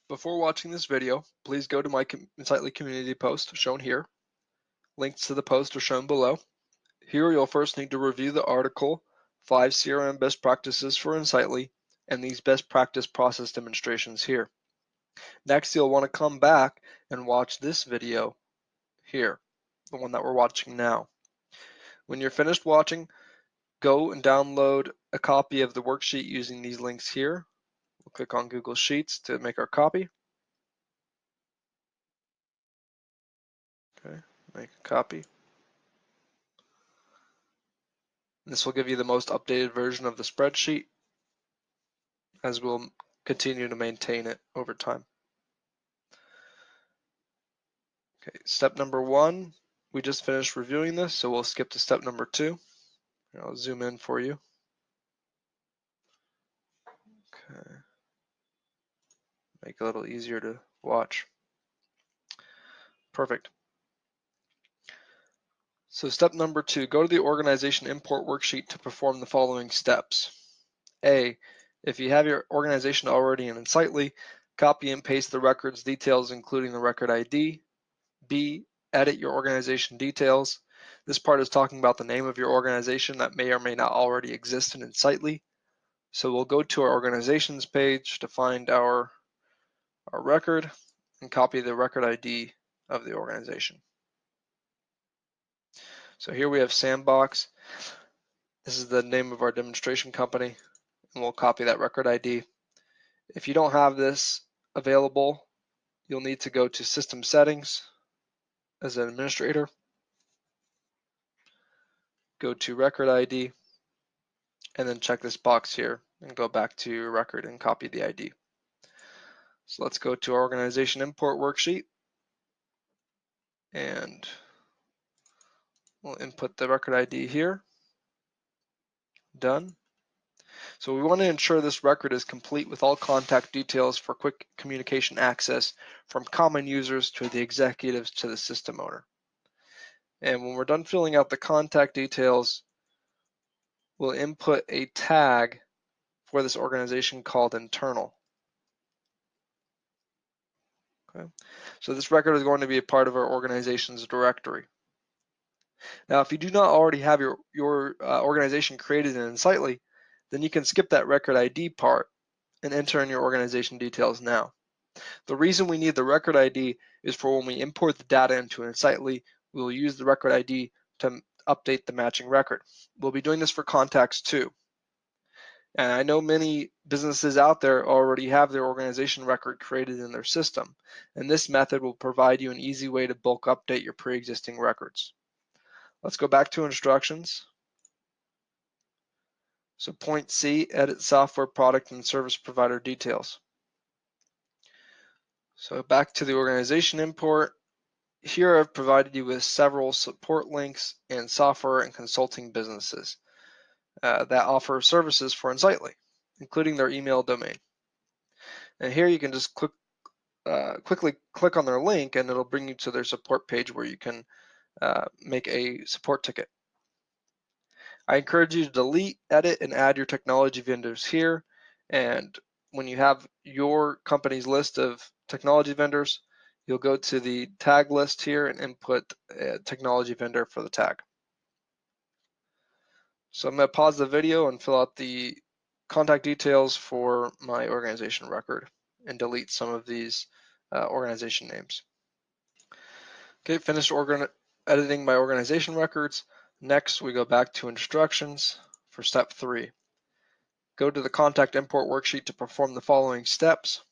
Before watching this video, please go to my Insightly community post shown here. Links to the post are shown below. Here you'll first need to review the article 5 CRM Best Practices for Insightly and these best practice process demonstrations here. Next, you'll want to come back and watch this video here, the one that we're watching now. When you're finished watching, go and download a copy of the worksheet using these links here. We'll click on Google Sheets to make our copy. Okay, make a copy. This will give you the most updated version of the spreadsheet, as we'll continue to maintain it over time. Okay, step number 1, we just finished reviewing this, so we'll skip to step number 2. I'll zoom in for you. Okay, make it a little easier to watch. Perfect. So step number 2, go to the organization import worksheet to perform the following steps. A, if you have your organization already in Insightly, copy and paste the records details including the record ID. B, edit your organization details. This part is talking about the name of your organization that may or may not already exist in Insightly. So we'll go to our organizations page to find our record and copy the record ID of the organization. So here we have Sandbox. This is the name of our demonstration company, and we'll copy that record ID. If you don't have this available, you'll need to go to System Settings as an administrator, go to Record ID, and then check this box here and go back to your record and copy the ID. So let's go to our organization import worksheet, and we'll input the record ID here. Done. So we want to ensure this record is complete with all contact details for quick communication access from common users to the executives to the system owner. And when we're done filling out the contact details, we'll input a tag for this organization called internal. Okay. So this record is going to be a part of our organization's directory. Now, if you do not already have your organization created in Insightly, then you can skip that record ID part and enter in your organization details now. The reason we need the record ID is for when we import the data into Insightly, we will use the record ID to update the matching record. We'll be doing this for contacts too. And I know many businesses out there already have their organization record created in their system, and this method will provide you an easy way to bulk update your pre-existing records. Let's go back to instructions. So point C, edit software product and service provider details. So back to the organization import. Here I've provided you with several support links and software and consulting businesses that offer services for Insightly, including their email domain. And here you can just quickly click on their link and it'll bring you to their support page where you can make a support ticket. I encourage you to delete, edit, and add your technology vendors here. And when you have your company's list of technology vendors, you'll go to the tag list here and input a technology vendor for the tag. So I'm going to pause the video and fill out the contact details for my organization record and delete some of these organization names. Okay, finished editing my organization records. Next, we go back to instructions for step 3. Go to the contact import worksheet to perform the following steps.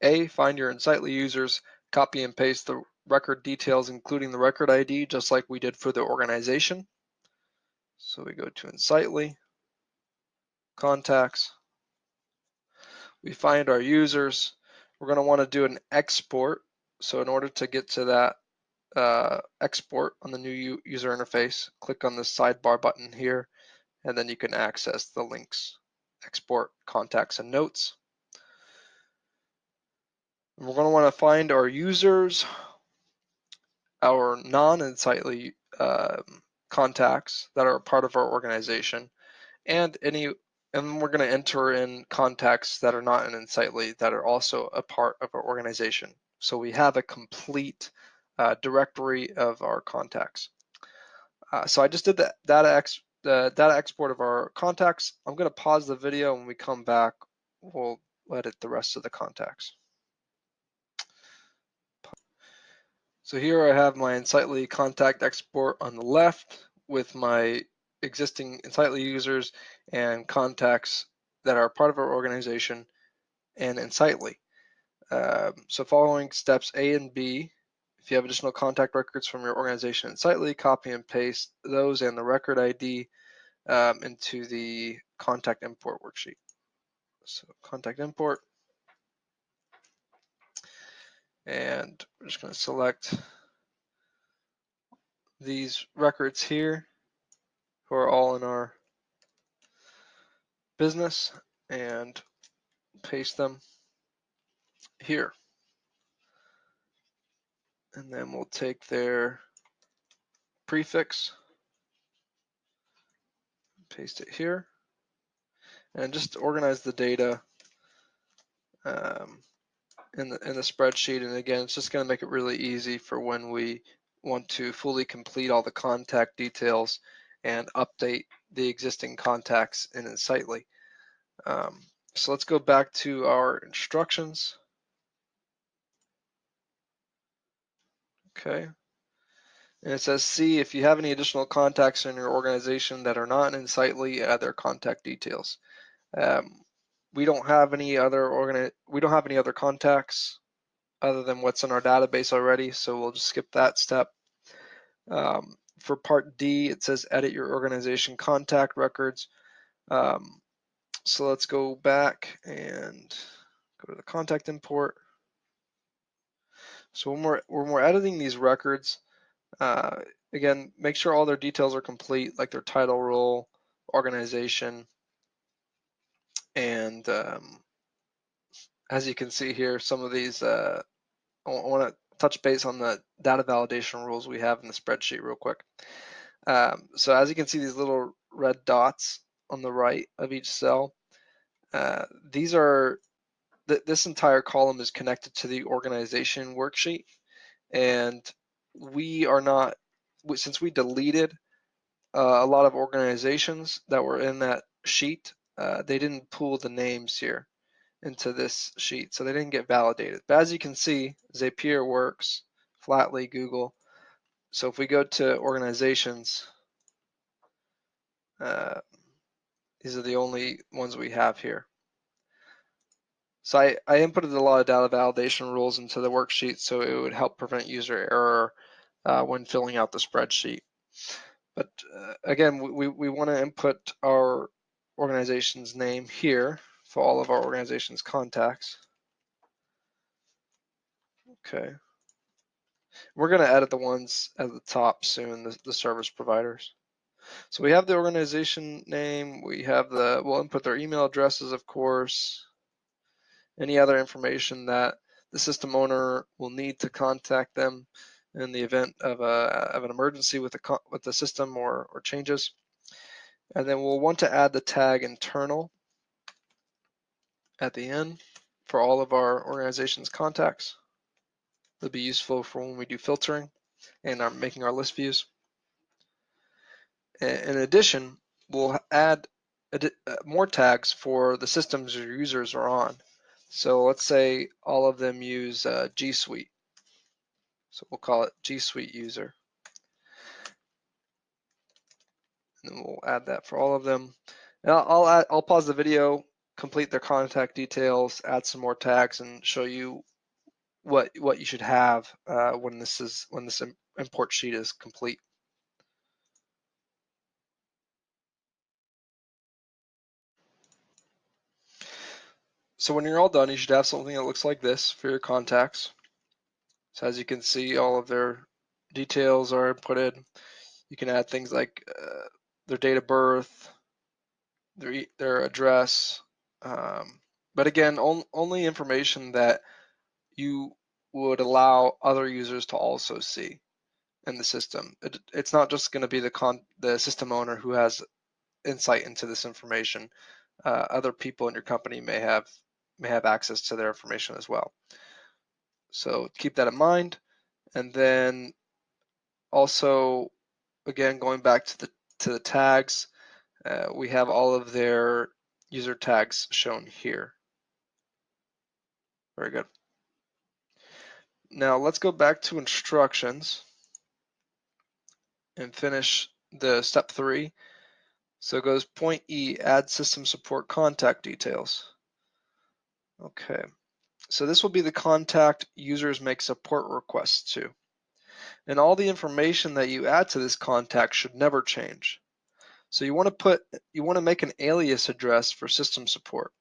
A, find your Insightly users, copy and paste the record details including the record ID just like we did for the organization. So we go to Insightly, contacts, we find our users. We're going to want to do an export. So in order to get to that export on the new user interface, click on the sidebar button here, and then you can access the links, export, contacts, and notes. And we're going to want to find our users, our non-Insightly contacts that are part of our organization, and any And we're going to enter in contacts that are not in Insightly that are also a part of our organization. So we have a complete directory of our contacts. So I just did the data export of our contacts. I'm going to pause the video. When we come back, we'll edit the rest of the contacts. So here I have my Insightly contact export on the left with my existing Insightly users and contacts that are part of our organization and Insightly. So following steps A and B, if you have additional contact records from your organization Insightly, copy and paste those and the record ID into the contact import worksheet. So contact import, and we're just going to select these records here who are all in our business and paste them here. And then we'll take their prefix, paste it here, and just organize the data in the spreadsheet. And again, it's just going to make it really easy for when we want to fully complete all the contact details and update the existing contacts in Insightly. So let's go back to our instructions. Okay. And it says C, if you have any additional contacts in your organization that are not in Insightly, add their contact details. We don't have any other contacts other than what's in our database already, so we'll just skip that step. For part D, it says edit your organization contact records. So let's go back and go to the contact import. So when we're editing these records, again, make sure all their details are complete, like their title, role, organization, and as you can see here, some of these, I want to touch base on the data validation rules we have in the spreadsheet real quick. So as you can see, these little red dots on the right of each cell, these are, this entire column is connected to the organization worksheet, and we are not, since we deleted a lot of organizations that were in that sheet, they didn't pull the names here into this sheet, so they didn't get validated. But as you can see, Zapier works, Flatly, Google. So if we go to organizations, these are the only ones we have here. So I inputted a lot of data validation rules into the worksheet so it would help prevent user error when filling out the spreadsheet. But again, we want to input our organization's name here for all of our organization's contacts. Okay. We're going to edit the ones at the top soon, the service providers. So we have the organization name, we'll input their email addresses, of course, any other information that the system owner will need to contact them in the event of an emergency with the system or changes. And then we'll want to add the tag internal at the end for all of our organization's contacts. It'll be useful for when we do filtering and are making our list views. In addition, we'll add more tags for the systems your users are on. So let's say all of them use G Suite. So we'll call it G Suite user. And then we'll add that for all of them. And I'll pause the video, complete their contact details, add some more tags, and show you what you should have when this import sheet is complete. So when you're all done, you should have something that looks like this for your contacts. So as you can see, all of their details are inputted. You can add things like their date of birth, their address, but again, only information that you would allow other users to also see in the system. It's not just going to be the system owner who has insight into this information. other people in your company may have access to their information as well. So keep that in mind. And then also, again, going back to the tags, we have all of their user tags shown here. Very good. Now let's go back to instructions and finish the step 3. So it goes point E, add system support contact details. Okay, so this will be the contact users make support requests to. And all the information that you add to this contact should never change. So you want to make an alias address for system support,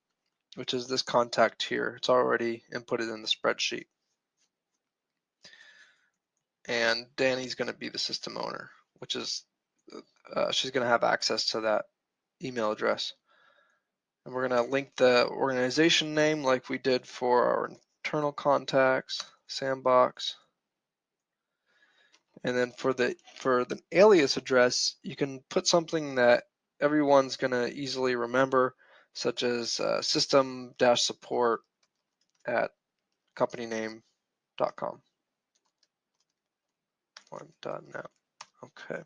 which is this contact here. It's already inputted in the spreadsheet. And Danny's going to be the system owner, which is she's going to have access to that email address. And we're going to link the organization name like we did for our internal contacts, sandbox. And then for the alias address, you can put something that everyone's going to easily remember, such as system-support at companyname.com. .net. Okay.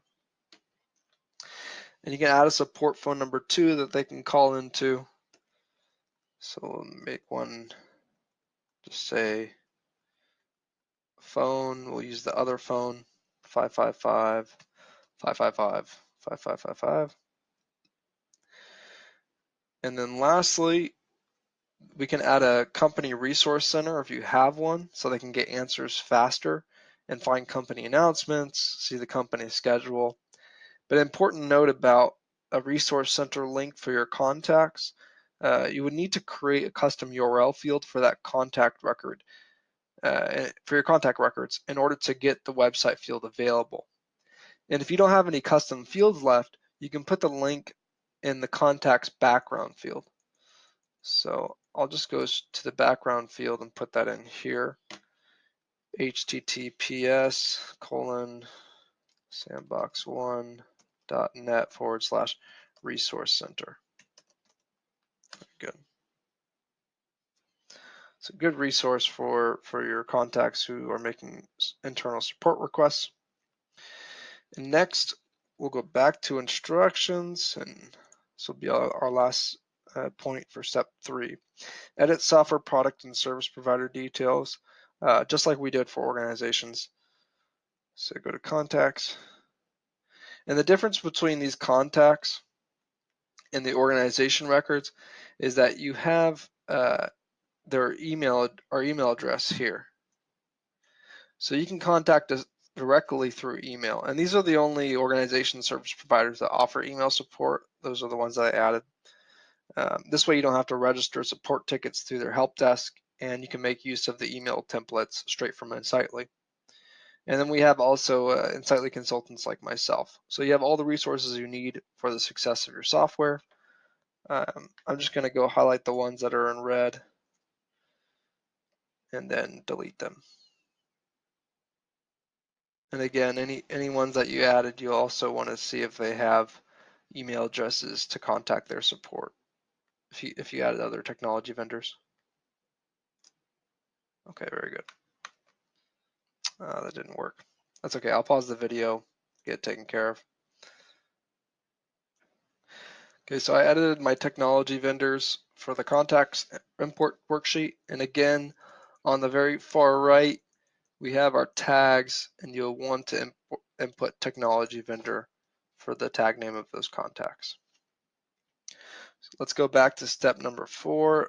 And you can add a support phone number too that they can call into. So we'll make one, just say phone. We'll use the other phone, 555-555-5555. And then lastly, we can add a company resource center if you have one, so they can get answers faster and find company announcements, see the company schedule. But an important note about a resource center link for your contacts, you would need to create a custom URL field for that contact record, for your contact records, in order to get the website field available. And if you don't have any custom fields left, you can put the link in the contact's background field. So I'll just go to the background field and put that in here. https://sandbox1.net/resource center. Good. It's a good resource for your contacts who are making internal support requests. And next, we'll go back to instructions, and this will be our last point for step 3. Edit software product and service provider details, just like we did for organizations. So go to contacts. And the difference between these contacts and the organization records is that you have their email address here. So you can contact us directly through email. And these are the only organization service providers that offer email support. Those are the ones that I added. This way you don't have to register support tickets through their help desk, and you can make use of the email templates straight from Insightly. And then we have also Insightly consultants like myself. So you have all the resources you need for the success of your software. I'm just going to go highlight the ones that are in red and then delete them. And again, any ones that you added, you also want to see if they have email addresses to contact their support if you added other technology vendors. Okay, very good. That didn't work. That's okay. I'll pause the video, get it taken care of. Okay, so I edited my technology vendors for the contacts import worksheet. And again, on the very far right, we have our tags, and you'll want to input technology vendor for the tag name of those contacts. So let's go back to step number 4.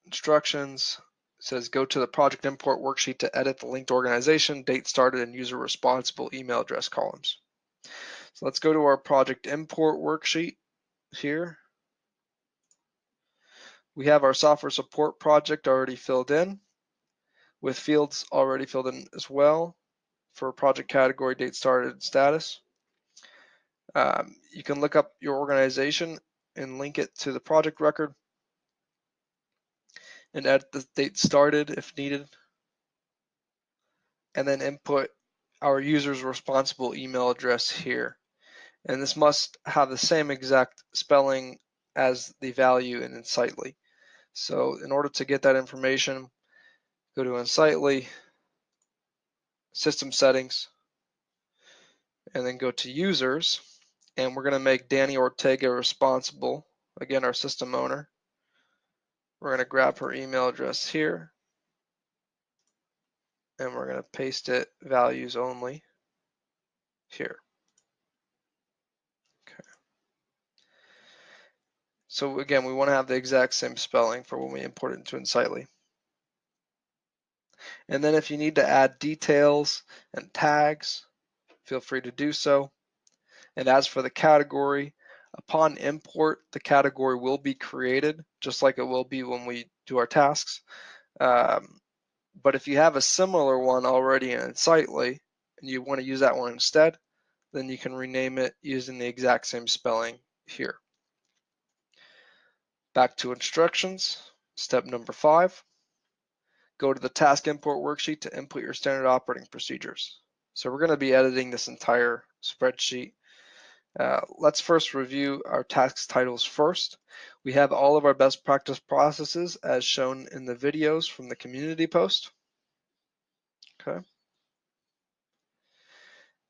Instructions. It says go to the project import worksheet to edit the linked organization, date started, and user responsible email address columns. So let's go to our project import worksheet here. We have our software support project already filled in, with fields already filled in as well for project category, date started, and status. You can look up your organization and link it to the project record and add the date started if needed, and then input our user's responsible email address here. and this must have the same exact spelling as the value in Insightly. So in order to get that information, go to Insightly, System Settings, and then go to Users, and we're going to make Danny Ortega responsible, again our system owner. We're going to grab her email address here, and we're going to paste it values only here. Okay. So again, we want to have the exact same spelling for when we import it into Insightly. And then if you need to add details and tags, feel free to do so. And as for the category, upon import, the category will be created, just like it will be when we do our tasks. But if you have a similar one already in Insightly, and you want to use that one instead, then you can rename it using the exact same spelling here. Back to instructions, step number 5. Go to the task import worksheet to input your standard operating procedures. So we're going to be editing this entire spreadsheet. Let's first review our task titles first. We have all of our best practice processes as shown in the videos from the community post. Okay.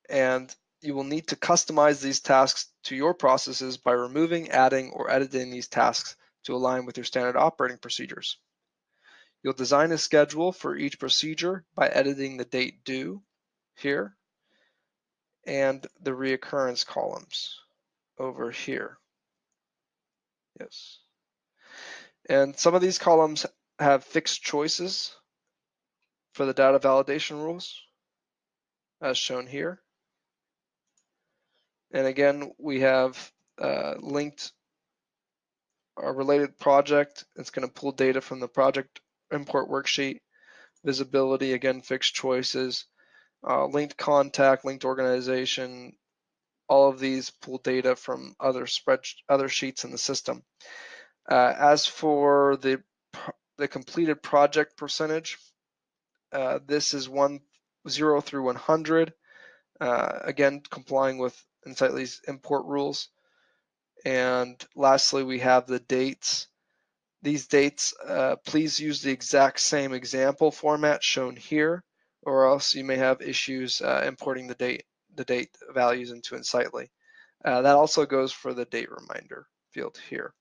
And you will need to customize these tasks to your processes by removing, adding, or editing these tasks to align with your standard operating procedures. You'll design a schedule for each procedure by editing the date due here and the reoccurrence columns over here. Yes. And some of these columns have fixed choices for the data validation rules, as shown here. And again, we have linked our related project. It's going to pull data from the project import worksheet. Visibility, again, fixed choices. Linked contact, linked organization. All of these pull data from other sheets in the system. As for the completed project percentage, this is 0 through 100. Again, complying with Insightly's import rules. And lastly, we have the dates. These dates, please use the exact same example format shown here, or else you may have issues importing the date values into Insightly. That also goes for the date reminder field here.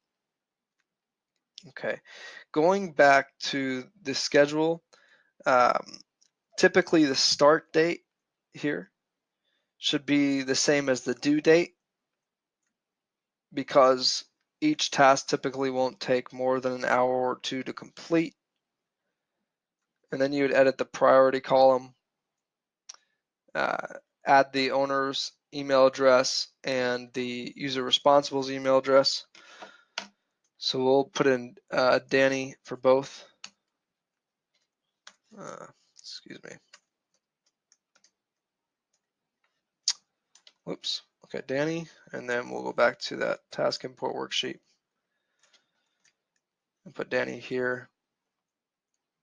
Okay, going back to the schedule, typically the start date here should be the same as the due date, because each task typically won't take more than an hour or two to complete. And then you would edit the priority column, add the owner's email address and the user responsible's email address. So we'll put in Danny for both. Excuse me. Whoops. Okay, Danny, and then we'll go back to that task import worksheet and put Danny here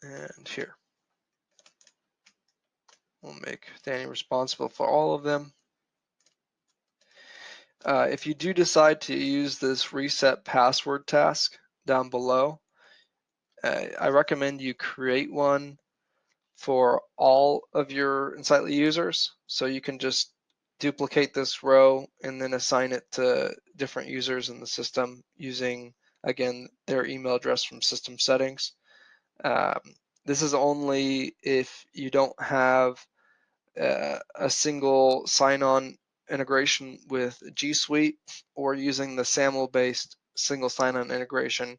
and here. We'll make Danny responsible for all of them. If you do decide to use this reset password task down below, I recommend you create one for all of your Insightly users. So you can just duplicate this row and then assign it to different users in the system using, again, their email address from system settings. This is only if you don't have a single sign-on integration with G Suite or using the SAML-based single sign-on integration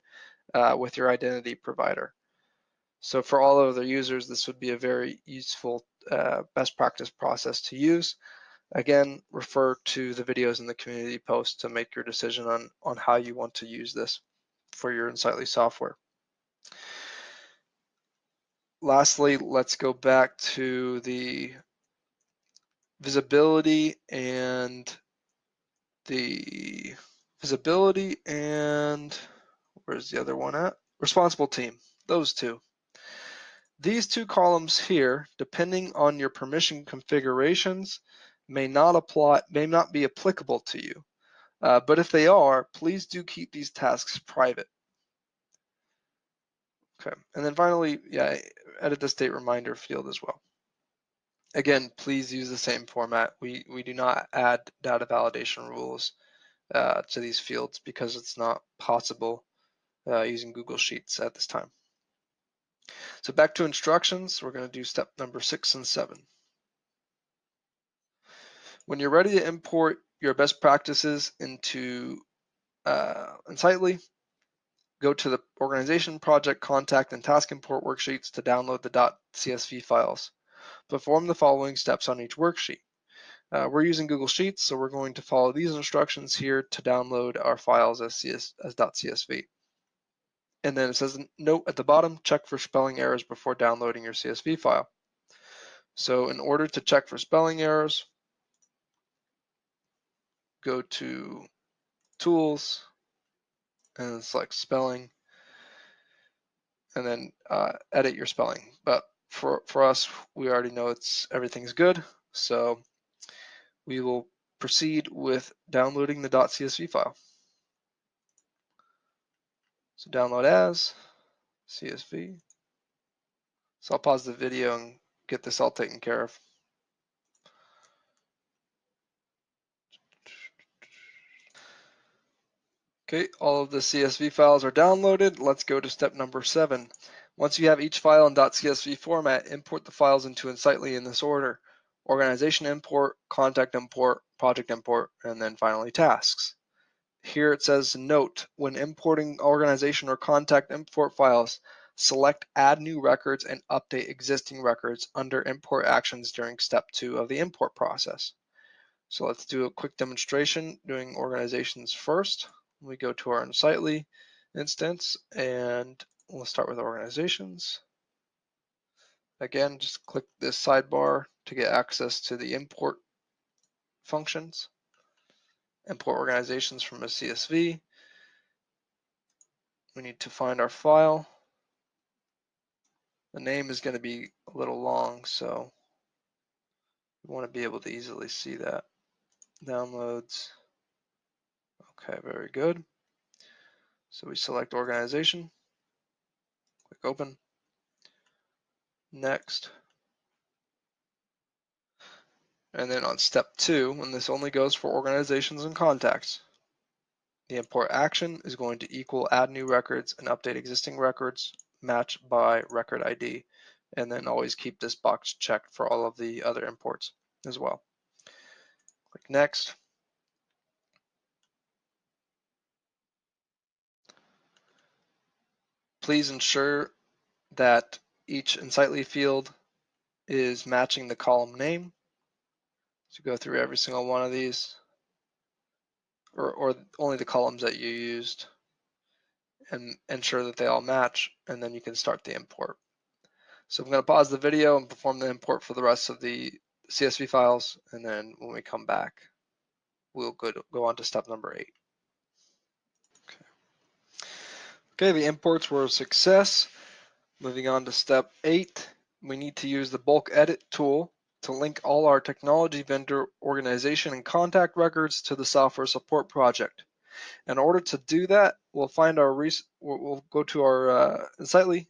with your identity provider. So for all other users, this would be a very useful best practice process to use. Again, refer to the videos in the community post to make your decision on how you want to use this for your Insightly software. Lastly, let's go back to the visibility and where's the other one at? Responsible team, those two. These two columns here, depending on your permission configurations, may not be applicable to you. But if they are, please do keep these tasks private. Okay, and then finally, edit this date reminder field as well. Again, please use the same format. We do not add data validation rules to these fields because it's not possible using Google Sheets at this time. So back to instructions, we're going to do step number 6 and 7. When you're ready to import your best practices into Insightly, go to the organization, project, contact, and task import worksheets to download the .csv files. Perform the following steps on each worksheet. We're using Google Sheets, so we're going to follow these instructions here to download our files as .csv. And then it says, note at the bottom, check for spelling errors before downloading your CSV file. So in order to check for spelling errors, go to Tools, and select Spelling, and then edit your spelling. But for us, we already know everything's good, so we will proceed with downloading the .csv file. So download as CSV. So I'll pause the video and get this all taken care of. Okay, all of the CSV files are downloaded. Let's go to step number 7. Once you have each file in .csv format, import the files into Insightly in this order: organization import, contact import, project import, and then finally tasks. Here it says, note, when importing organization or contact import files, select add new records and update existing records under import actions during step 2 of the import process. So let's do a quick demonstration doing organizations first. We go to our Insightly instance and we'll start with organizations. Again, just click this sidebar to get access to the import functions. Import organizations from a CSV. We need to find our file. The name is going to be a little long, so we want to be able to easily see that. Downloads. Okay, very good. So we select organization, click open, next. And then on step 2, and this only goes for organizations and contacts, the import action is going to equal add new records and update existing records, match by record ID, and then always keep this box checked for all of the other imports as well. Click next. Please ensure that each Insightly field is matching the column name. So go through every single one of these, or only the columns that you used, and ensure that they all match, and then you can start the import. So I'm going to pause the video and perform the import for the rest of the CSV files, and then when we come back, we'll go on to step number 8. Okay, the imports were a success. Moving on to step 8, we need to use the bulk edit tool to link all our technology vendor organization and contact records to the software support project. In order to do that, we'll go to our Insightly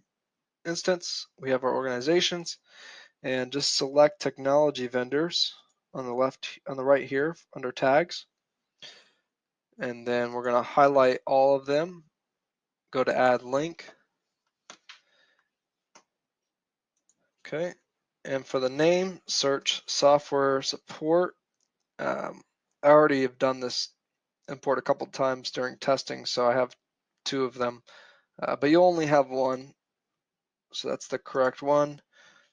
instance. We have our organizations, and just select technology vendors on the right here under tags, and then we're going to highlight all of them. Go to add link. Okay, and for the name, search software support. I already have done this import a couple times during testing, so I have 2 of them, but you only have 1, so that's the correct one.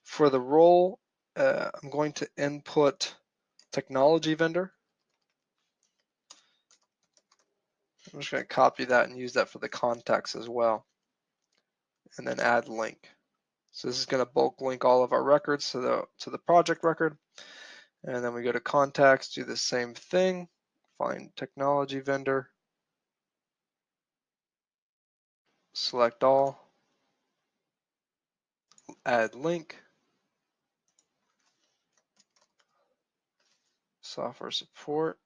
For the role, I'm going to input technology vendor. I'm just going to copy that and use that for the contacts as well, and then add link. So this is going to bulk link all of our records to the project record, and then we go to contacts, do the same thing, find technology vendor, select all, add link, software support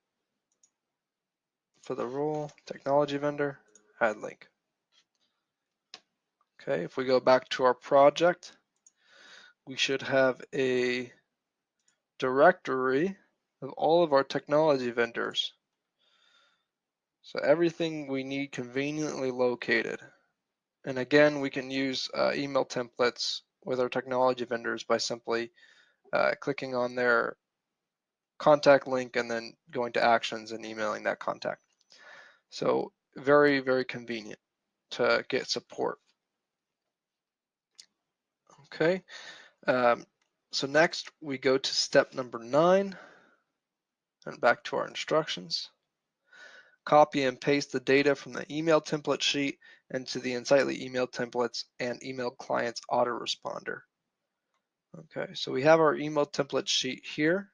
for the role, technology vendor, add link. Okay, if we go back to our project, we should have a directory of all of our technology vendors. So everything we need conveniently located. And again, we can use email templates with our technology vendors by simply clicking on their contact link and then going to actions and emailing that contact. So very, very convenient to get support. Okay, so next we go to step number 9 and back to our instructions. Copy and paste the data from the email template sheet into the Insightly email templates and email clients autoresponder. Okay, so we have our email template sheet here.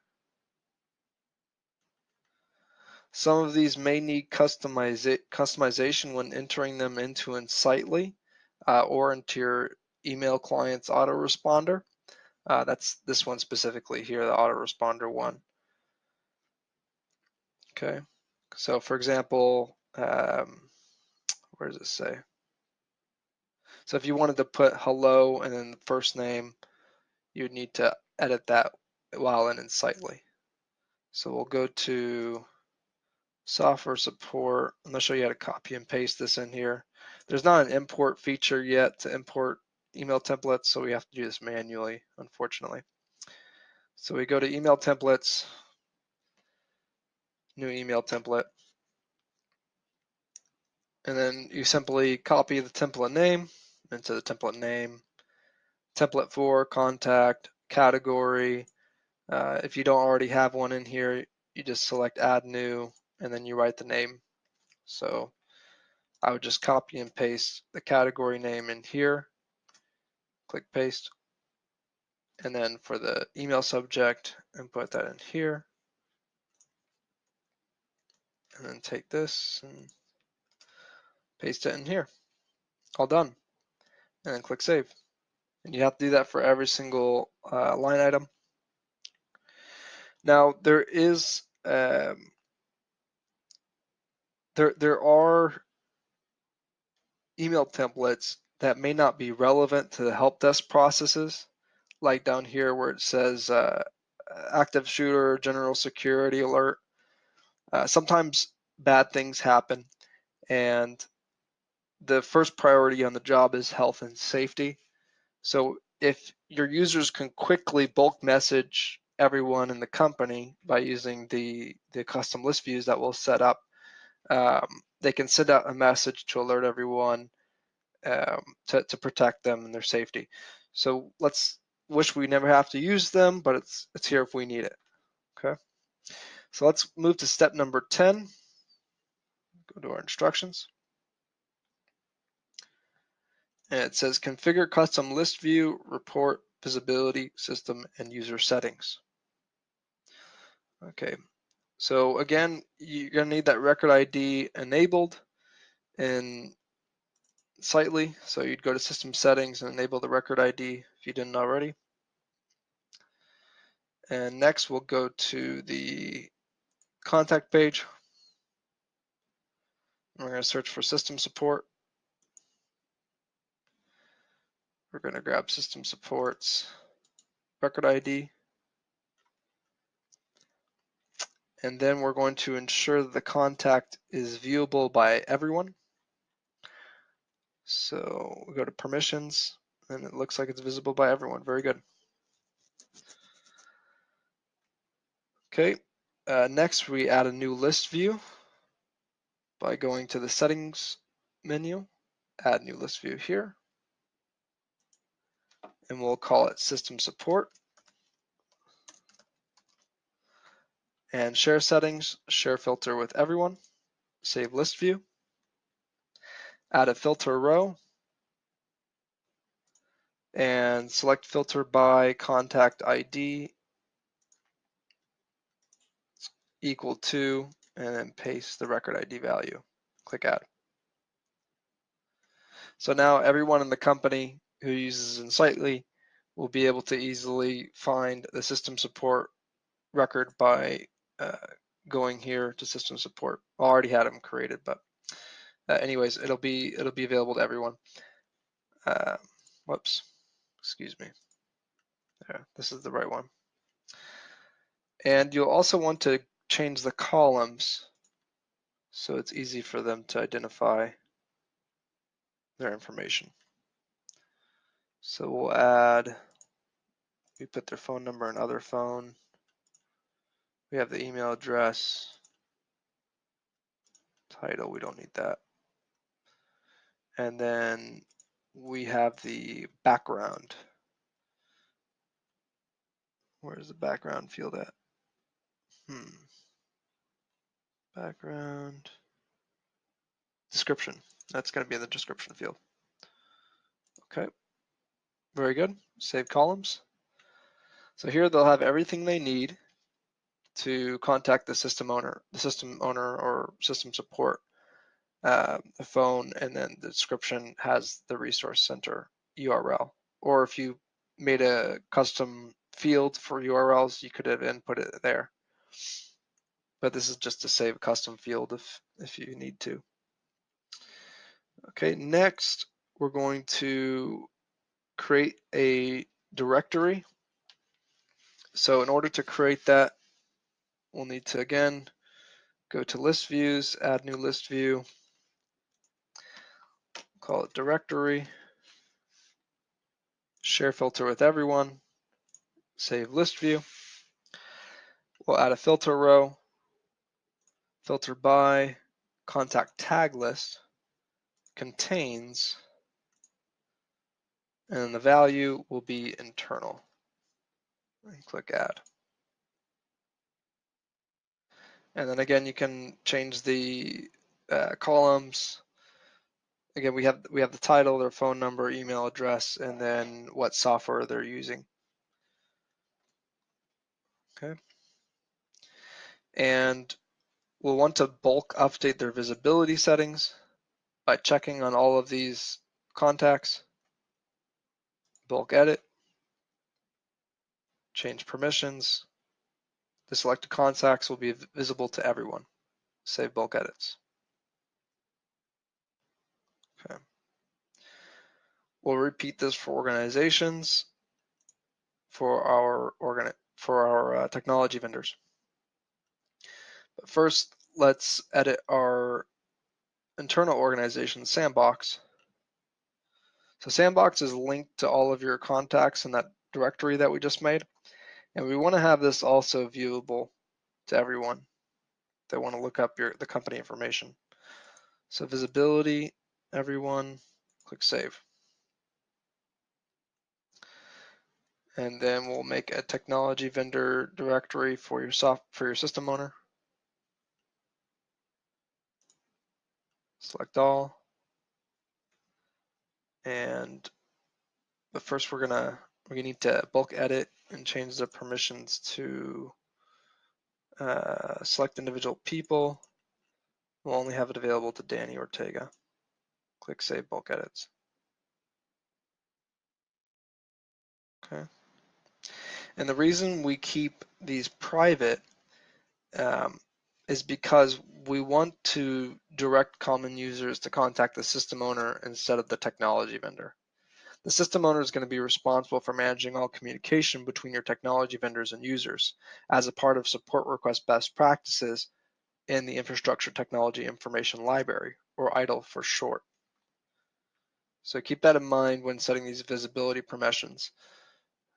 Some of these may need customization when entering them into Insightly or into your email clients autoresponder. That's this one specifically here, the autoresponder one. Okay, so for example, where does it say? So if you wanted to put hello and then the first name, you'd need to edit that while in Insightly. So we'll go to software support. I'm going to show you how to copy and paste this in here. There's not an import feature yet to import email templates, so we have to do this manually, unfortunately. So we go to email templates, new email template, and then you simply copy the template name into the template name, template for, contact, category. If you don't already have one in here, you just select add new, and then you write the name. So I would just copy and paste the category name in here, click paste, and then for the email subject, input that in here, and then take this and paste it in here. All done. And then click save. And you have to do that for every single line item. Now there is there are email templates that may not be relevant to the help desk processes, like down here where it says active shooter, general security alert. Sometimes bad things happen, and the first priority on the job is health and safety. So if your users can quickly bulk message everyone in the company by using the custom list views that we'll set up, they can send out a message to alert everyone to protect them and their safety. So let's wish we never have to use them, but it's here if we need it. Okay. So let's move to step number 10. Go to our instructions. And it says configure custom list view, report, visibility, system, and user settings. Okay, so again, you're gonna need that record ID enabled in Sightly. So you'd go to system settings and enable the record ID if you didn't already. And next we'll go to the contact page. We're gonna search for system support. We're gonna grab system support's record ID. And then we're going to ensure that the contact is viewable by everyone. So we go to permissions, and it looks like it's visible by everyone. Very good. Okay, next we add a new list view by going to the settings menu, add new list view here, and we'll call it system support. And share settings, share filter with everyone, save list view, add a filter row, and select filter by contact ID equal to, and then paste the record ID value. Click add. So now everyone in the company who uses Insightly will be able to easily find the system support record by going here to system support. I already had them created, but anyways, it'll be available to everyone. Whoops, excuse me. There, this is the right one. And you'll also want to change the columns so it's easy for them to identify their information. So we'll add, we put their phone number and other phone. We have the email address. Title, we don't need that. And then we have the background. Where's the background field at? Background. Description. That's going to be in the description field. Okay. Very good. Save columns. So here they'll have everything they need to contact the system owner or system support, the phone, and then the description has the resource center URL. Or if you made a custom field for URLs, you could have input it there. But this is just to save a custom field if you need to. Okay, next we're going to create a directory. So in order to create that, we'll need to again go to list views, add new list view, call it directory, share filter with everyone, save list view. We'll add a filter row, filter by, contact tag list, contains, and the value will be internal. And click add. And then again, you can change the columns. Again, we have the title, their phone number, email address, and then what software they're using. Okay. And we'll want to bulk update their visibility settings by checking on all of these contacts. Bulk edit, change permissions. The selected contacts will be visible to everyone. Save bulk edits. Okay. We'll repeat this for organizations, for our technology vendors. But first, let's edit our internal organization sandbox. So sandbox is linked to all of your contacts in that directory that we just made. And we want to have this also viewable to everyone that want to look up the company information. So visibility, everyone, click save. And then we'll make a technology vendor directory for your system owner. Select all. But first we're gonna need to bulk edit and change the permissions to select individual people. We'll only have it available to Danny Ortega. Click Save Bulk Edits. Okay. And the reason we keep these private is because we want to direct common users to contact the system owner instead of the technology vendor. The system owner is going to be responsible for managing all communication between your technology vendors and users as a part of support request best practices in the Infrastructure Technology Information Library, or ITIL for short. So keep that in mind when setting these visibility permissions.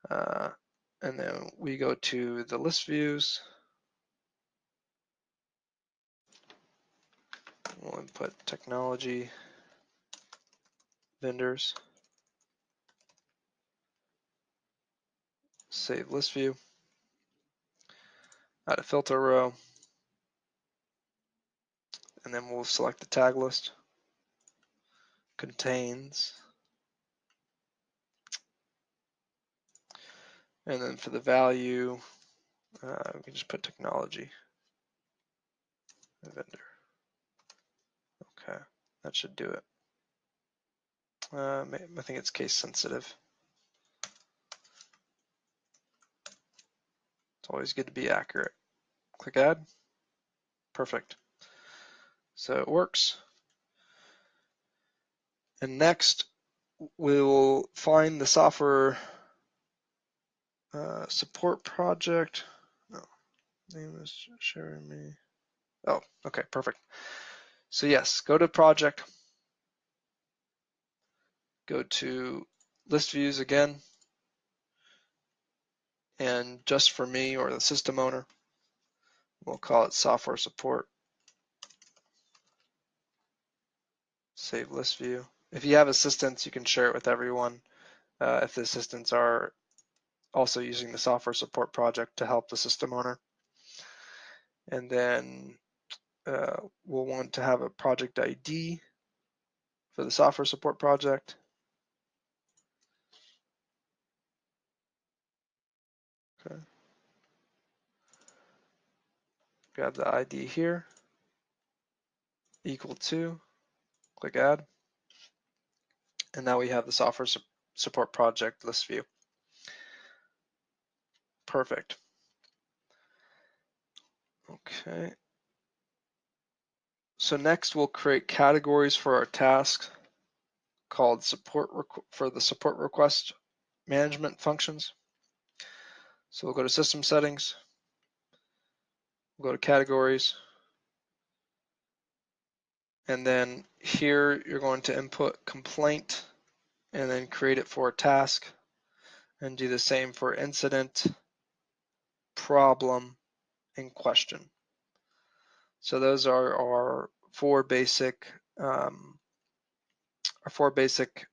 And then we go to the list views. We'll input technology vendors. Save list view. Add a filter row. And then we'll select the tag list. Contains. And then for the value, we can just put technology vendor. Okay, that should do it. I think it's case sensitive. It's always good to be accurate. Click Add. Perfect. So it works. And next, we will find the software support project. No, name is sharing me. Oh, okay, perfect. So yes, go to project, go to list views again, and just for me or the system owner, we'll call it software support. Save list view. If you have assistants, you can share it with everyone. If the assistants are also using the software support project to help the system owner. And then we'll want to have a project ID for the software support project. Okay. Grab the ID here, equal to, click Add. And now we have the software support project list view. Perfect. Okay. So next we'll create categories for our task called for the support request management functions. So we'll go to system settings, we'll go to categories, and then here you're going to input complaint and then create it for a task and do the same for incident, problem, and question. So those are our four basic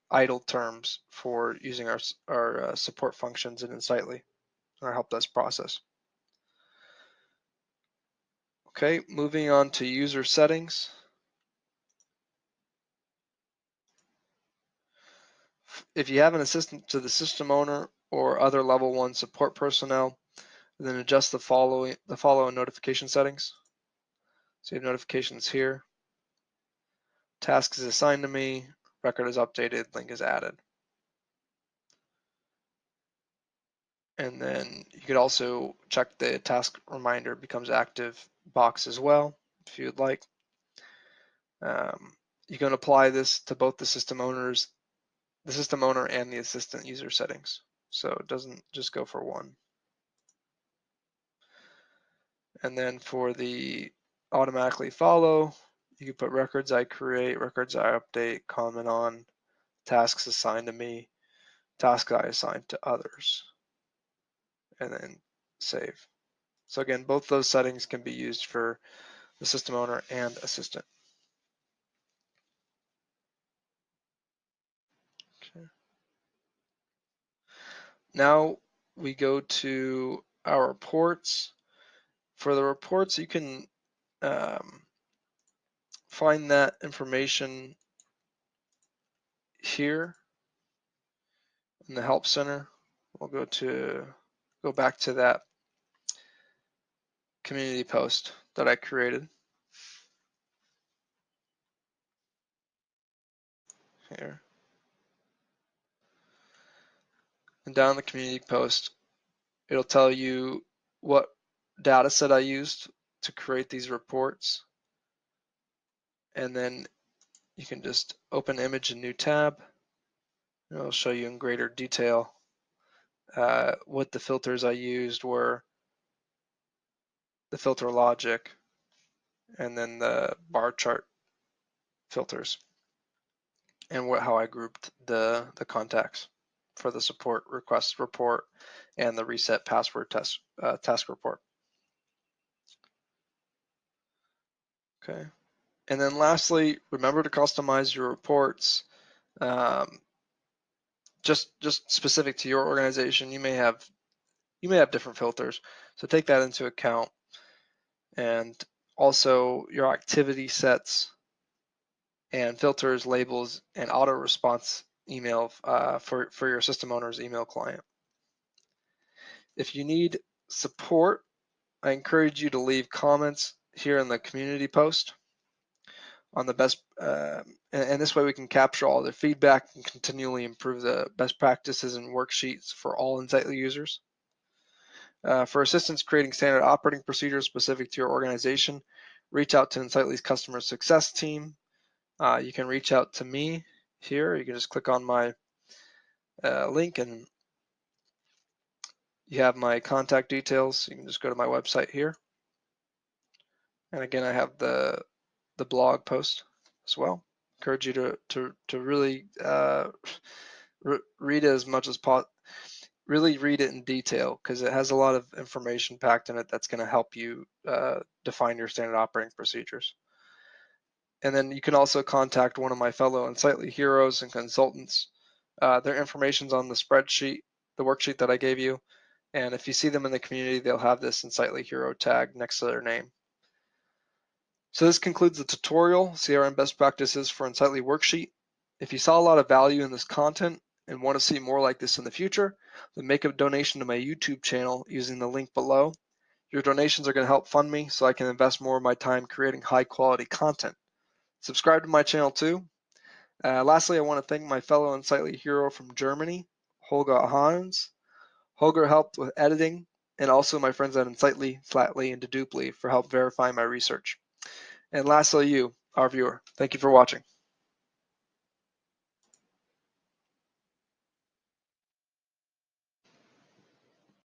idle terms for using our support functions in Insightly, our help desk process. Okay, moving on to user settings. If you have an assistant to the system owner or other level 1 support personnel, then adjust the following notification settings. So you have notifications here. Task is assigned to me, record is updated, link is added. And then you could also check the task reminder becomes active box as well, if you would like. You can apply this to both the system owner and the assistant user settings. So it doesn't just go for one. And then for the automatically follow, you can put records I create, records I update, comment on, tasks assigned to me, tasks I assign to others, and then save. So again, both those settings can be used for the system owner and assistant. Okay. Now we go to our reports. For the reports, you can find that information here in the Help Center. We'll go back to that community post that I created here. And down the community post, it'll tell you what data set I used to create these reports. And then you can just open image in new tab. And it'll show you in greater detail what the filters I used were, the filter logic, and then the bar chart filters, and how I grouped the contacts for the support request report and the reset password task report. Okay, and then lastly, remember to customize your reports. Just specific to your organization, you may have different filters, so take that into account. And also your activity sets and filters, labels, and auto response email for your system owner's email client. If you need support, I encourage you to leave comments here in the community post on the best, and this way we can capture all the feedback and continually improve the best practices and worksheets for all Insightly users. For assistance creating standard operating procedures specific to your organization, reach out to Insightly's customer success team. You can reach out to me here. You can just click on my link and you have my contact details. You can just go to my website here. And again, I have the blog post as well. Encourage you to really read it as much as possible. Really read it in detail because it has a lot of information packed in it that's going to help you define your standard operating procedures. And then you can also contact one of my fellow Insightly heroes and consultants. Their information's on the spreadsheet, the worksheet that I gave you. And if you see them in the community, they'll have this Insightly hero tag next to their name. So this concludes the tutorial, CRM best practices for Insightly worksheet. If you saw a lot of value in this content and want to see more like this in the future, then make a donation to my YouTube channel using the link below. Your donations are going to help fund me so I can invest more of my time creating high quality content. Subscribe to my channel too. Lastly, I want to thank my fellow Insightly hero from Germany, Holger Hans. Holger helped with editing, and also my friends at Insightly, Flatly, and Deduply for help verifying my research. And lastly, you, our viewer, thank you for watching.